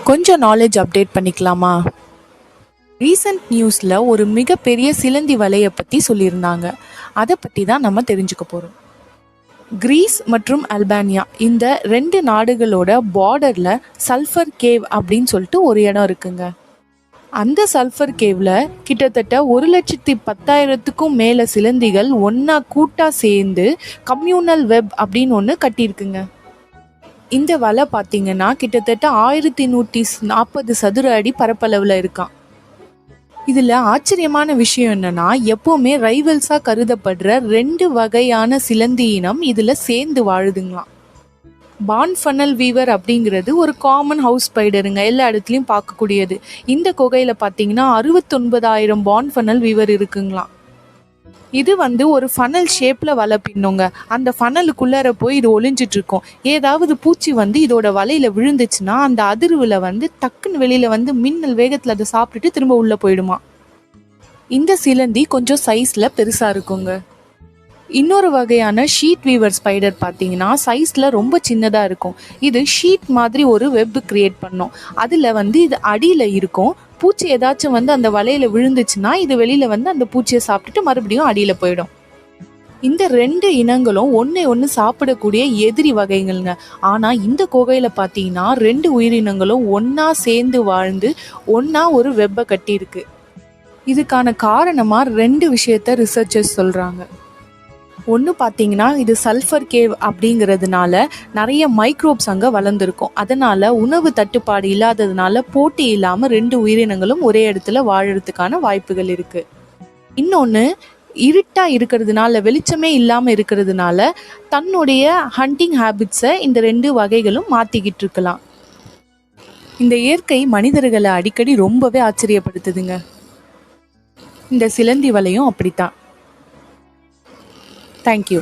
கொஞ்சம் knowledge update பண்ணிக்கலாமா? Recent நியூஸில் ஒரு மிகப்பெரிய சிலந்தி வலையை பற்றி சொல்லியிருந்தாங்க. அதை பற்றி தான் நம்ம தெரிஞ்சுக்க போகிறோம். கிரீஸ் மற்றும் அல்பானியா இந்த 2 நாடுகளோட பார்டரில் சல்ஃபர் கேவ் அப்படின்னு சொல்லிட்டு ஒரு இடம் இருக்குங்க. அந்த சல்ஃபர் கேவ்ல கிட்டத்தட்ட 1,10,000க்கும் மேலே சிலந்திகள் ஒன்றா கூட்டாக சேர்ந்து கம்யூனல் வெப் அப்படின்னு ஒன்று கட்டியிருக்குங்க. இந்த வலை பார்த்தீங்கன்னா கிட்டத்தட்ட 1140 சதுர அடி பரப்பளவில் இருக்கான். இதில் ஆச்சரியமான விஷயம் என்னன்னா, எப்போவுமே ரைவல்ஸாக கருதப்படுற 2 வகையான சிலந்தி இனம் இதில் சேர்ந்து வாழுதுங்களாம். பான்ஃபனல் வீவர் அப்படிங்கிறது ஒரு காமன் ஹவுஸ் ஸ்பைடருங்க, எல்லா இடத்துலையும் பார்க்கக்கூடியது. இந்த குகையில் பார்த்தீங்கன்னா 69,000 பான்ஃபனல் வீவர் இருக்குங்களாம். இது ஒரு ஃபனல் ஷேப்பில் வலை பின்னுங்க. அந்த ஃபனலுக்குள்ளார போய் இது ஒளிஞ்சிட்டு இருக்கும். ஏதாவது பூச்சி இதோட வலையில் விழுந்துச்சுன்னா அந்த அதிர்வில் டக்குன்னு வெளியில் மின்னல் வேகத்தில் அதை சாப்பிட்டுட்டு திரும்ப உள்ளே போயிடுமா. இந்த சிலந்தி கொஞ்சம் சைஸில் பெருசாக இருக்குங்க. இன்னொரு வகையான ஷீட் வீவர் ஸ்பைடர் பார்த்தீங்கன்னா சைஸில் ரொம்ப சின்னதாக இருக்கும். இது ஷீட் மாதிரி ஒரு வெப் கிரியேட் பண்ணும். அதில் இது அடியில் இருக்கும். பூச்சி ஏதாச்சும் அந்த வலையில் விழுந்துச்சுன்னா இது வெளியில் அந்த பூச்சியை சாப்பிட்டுட்டு மறுபடியும் அடியில் போயிடும். இந்த 2 இனங்களும் ஒன்று சாப்பிடக்கூடிய எதிரி வகைகள்ங்க. ஆனால் இந்த குகையில் பார்த்தீங்கன்னா 2 உயிரினங்களும் ஒன்றா சேர்ந்து வாழ்ந்து ஒன்றா ஒரு வெப்பை கட்டியிருக்கு. இதுக்கான காரணமாக 2 விஷயத்த ரிசர்ச்சர்ஸ் சொல்கிறாங்க. ஒன்று பார்த்தீங்கன்னா இது சல்ஃபர் கேவ் அப்படிங்கிறதுனால நிறைய மைக்ரோப்ஸ் அங்கே வளர்ந்துருக்கும். அதனால் உணவு தட்டுப்பாடு இல்லாததுனால போட்டி இல்லாமல் 2 உயிரினங்களும் ஒரே இடத்துல வாழறதுக்கான வாய்ப்புகள் இருக்குது. இன்னொன்று, இருட்டாக இருக்கிறதுனால, வெளிச்சமே இல்லாமல் இருக்கிறதுனால தன்னுடைய ஹண்டிங் ஹேபிட்ஸை இந்த 2 வகைகளும் மாற்றிக்கிட்டு இருக்கலாம். இந்த இயற்கை மனிதர்களை அடிக்கடி ரொம்பவே ஆச்சரியப்படுத்துதுங்க. இந்த சிலந்தி வலையும் அப்படித்தான். Thank you.